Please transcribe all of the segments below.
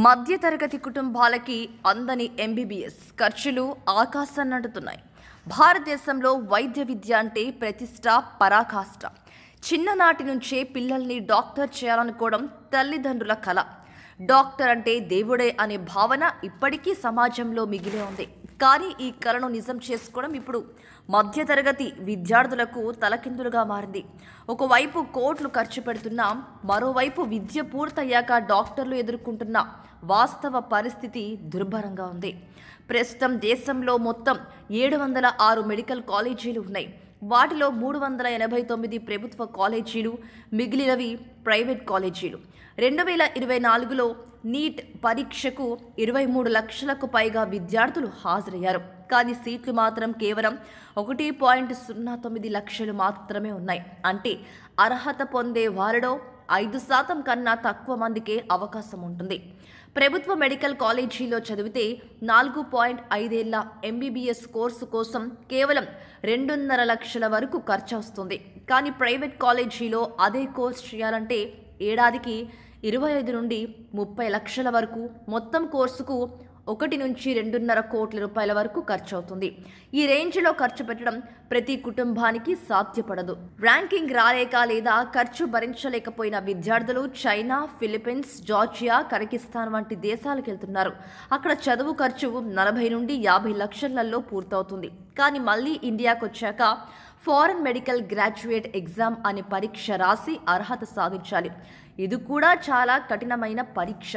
మధ్యతరగతి కుటుంబాలకి అందని ఎంబీబీఎస్ ఖర్చులు ఆకాశాన్నంటుతున్నాయి. భారతదేశంలో వైద్య విద్య అంటే ప్రతిష్ట, పరాకాష్ట. చిన్ననాటి నుంచే పిల్లల్ని డాక్టర్ చేయాలనుకోవడం తల్లిదండ్రుల కల. డాక్టర్ అంటే దేవుడే అనే భావన ఇప్పటికీ సమాజంలో మిగిలే ఉంది. కానీ ఈ కలను నిజం చేసుకోవడం ఇప్పుడు మధ్యతరగతి విద్యార్థులకు తలకిందులుగా మారింది. ఒకవైపు కోట్లు ఖర్చు పెడుతున్నా, మరోవైపు విద్య పూర్తయ్యాక డాక్టర్లు ఎదుర్కొంటున్న వాస్తవ పరిస్థితి దుర్భరంగా ఉంది. ప్రస్తుతం దేశంలో మొత్తం 706 మెడికల్ కాలేజీలు ఉన్నాయి. వాటిలో 389 ప్రభుత్వ కాలేజీలు, మిగిలినవి ప్రైవేట్ కాలేజీలు. 2024లో నీట్ పరీక్షకు 23 లక్షలకు పైగా విద్యార్థులు హాజరయ్యారు. కానీ సీట్లు మాత్రం కేవలం 1.09 లక్షలు మాత్రమే ఉన్నాయి. అంటే అర్హత పొందే వారిలో 5% కన్నా తక్కువ మందికే అవకాశం ఉంటుంది. ప్రభుత్వ మెడికల్ కాలేజీలో చదివితే 4.5 ఏళ్ల ఎంబీబీఎస్ కోర్సు కోసం కేవలం 2.5 లక్షల వరకు ఖర్చు వస్తుంది. కానీ ప్రైవేట్ కాలేజీలో అదే కోర్సు చేయాలంటే ఏడాదికి 25 నుండి 30 లక్షల వరకు, మొత్తం కోర్సుకు 1 నుంచి 2.5 కోట్ల రూపాయల వరకు ఖర్చు అవుతుంది. ఈ రేంజ్లో ఖర్చు పెట్టడం ప్రతి కుటుంబానికి సాధ్యపడదు. ర్యాంకింగ్ రాలేక లేదా ఖర్చు భరించలేకపోయిన విద్యార్థులు చైనా, ఫిలిప్పీన్స్, జార్జియా, కజకిస్తాన్ వంటి దేశాలకు వెళ్తున్నారు. అక్కడ చదువు ఖర్చు 40 నుండి 50 లక్షలలో పూర్తవుతుంది. కానీ మళ్ళీ ఇండియాకు వచ్చాక ఫారెన్ మెడికల్ గ్రాడ్యుయేట్ ఎగ్జామ్ అనే పరీక్ష రాసి అర్హత సాధించాలి. ఇది కూడా చాలా కఠినమైన పరీక్ష.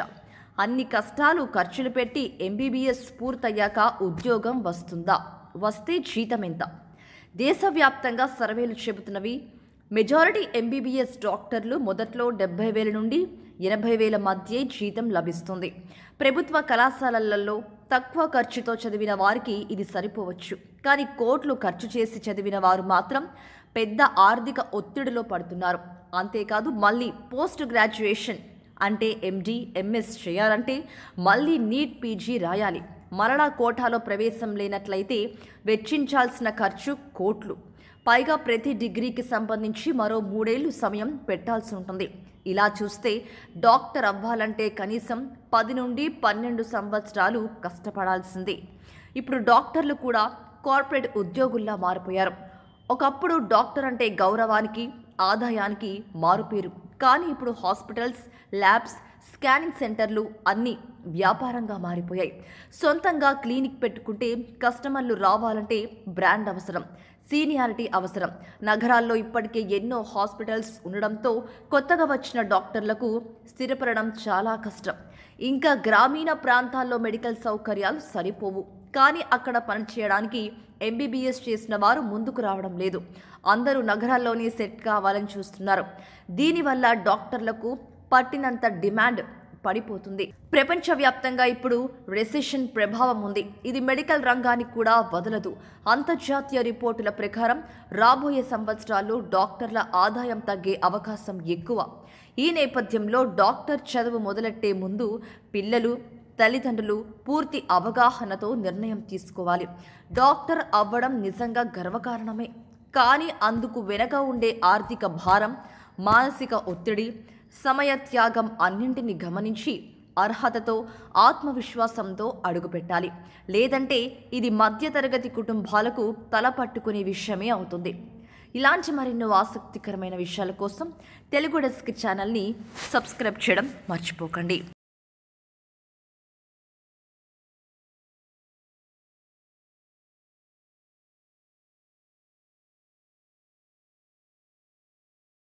అన్ని కష్టాలు, ఖర్చులు పెట్టి ఎంబీబీఎస్ పూర్తయ్యాక ఉద్యోగం వస్తుందా? వస్తే జీతం ఎంత? దేశవ్యాప్తంగా సర్వేలు చెబుతున్నవి మెజారిటీ ఎంబీబీఎస్ డాక్టర్లు మొదట్లో 70,000 నుండి 80,000 మధ్య జీతం లభిస్తుంది. ప్రభుత్వ కళాశాలలలో తక్కువ ఖర్చుతో చదివిన వారికి ఇది సరిపోవచ్చు. కానీ కోట్లు ఖర్చు చేసి చదివిన వారు మాత్రం పెద్ద ఆర్థిక ఒత్తిడిలో పడుతున్నారు. అంతేకాదు మళ్ళీ పోస్ట్ గ్రాడ్యుయేషన్ అంటే ఎండి, ఎంఎస్ చేయాలంటే మళ్ళీ నీట్ పీజీ రాయాలి. మరలా కోటాలో ప్రవేశం లేనట్లయితే వెచ్చించాల్సిన ఖర్చు కోట్లు. పైగా ప్రతి డిగ్రీకి సంబంధించి మరో 3 ఏళ్లు సమయం పెట్టాల్సి ఉంటుంది. ఇలా చూస్తే డాక్టర్ అవ్వాలంటే కనీసం 10 నుండి 12 సంవత్సరాలు కష్టపడాల్సిందే. ఇప్పుడు డాక్టర్లు కూడా కార్పొరేట్ ఉద్యోగుల్లా మారిపోయారు. ఒకప్పుడు డాక్టర్ అంటే గౌరవానికి, ఆదాయానికి మారుపేరు. కానీ ఇప్పుడు హాస్పిటల్స్, ల్యాబ్స్, స్కానింగ్ సెంటర్లు అన్నీ వ్యాపారంగా మారిపోయాయి. సొంతంగా క్లినిక్ పెట్టుకుంటే కస్టమర్లు రావాలంటే బ్రాండ్ అవసరం, సీనియారిటీ అవసరం. నగరాల్లో ఇప్పటికే ఎన్నో హాస్పిటల్స్ ఉండడంతో కొత్తగా వచ్చిన డాక్టర్లకు స్థిరపడడం చాలా కష్టం. ఇంకా గ్రామీణ ప్రాంతాల్లో మెడికల్ సౌకర్యాలు సరిపోవు. కానీ అక్కడ పనిచేయడానికి ఎంబీబీఎస్ చేసిన వారు ముందుకు రావడం లేదు. అందరూ నగరాల్లోనే సెట్ కావాలని చూస్తున్నారు. దీనివల్ల డాక్టర్లకు పట్టినంత డిమాండ్ పడిపోతుంది. ప్రపంచవ్యాప్తంగా ఇప్పుడు రెసెషన్ ప్రభావం ఉంది. ఇది మెడికల్ రంగానికి కూడా వదలదు. అంతర్జాతీయ రిపోర్టుల ప్రకారం రాబోయే సంవత్సరాల్లో డాక్టర్ల ఆదాయం తగ్గే అవకాశం ఎక్కువ. ఈ నేపథ్యంలో డాక్టర్ చదువు మొదలెట్టే ముందు పిల్లలు, తల్లిదండ్రులు పూర్తి అవగాహనతో నిర్ణయం తీసుకోవాలి. డాక్టర్ అవ్వడం నిజంగా గర్వకారణమే. కానీ అందుకు వెనక ఉండే ఆర్థిక భారం, మానసిక ఒత్తిడి, సమయ త్యాగం అన్నింటిని గమనించి అర్హతతో, ఆత్మవిశ్వాసంతో అడుగుపెట్టాలి. లేదంటే ఇది మధ్యతరగతి కుటుంబాలకు తలపట్టుకునే విషయమే అవుతుంది. ఇలాంటి మరెన్నో ఆసక్తికరమైన విషయాల కోసం తెలుగు డెస్క్ ఛానల్ని సబ్స్క్రైబ్ చేయడం మర్చిపోకండి.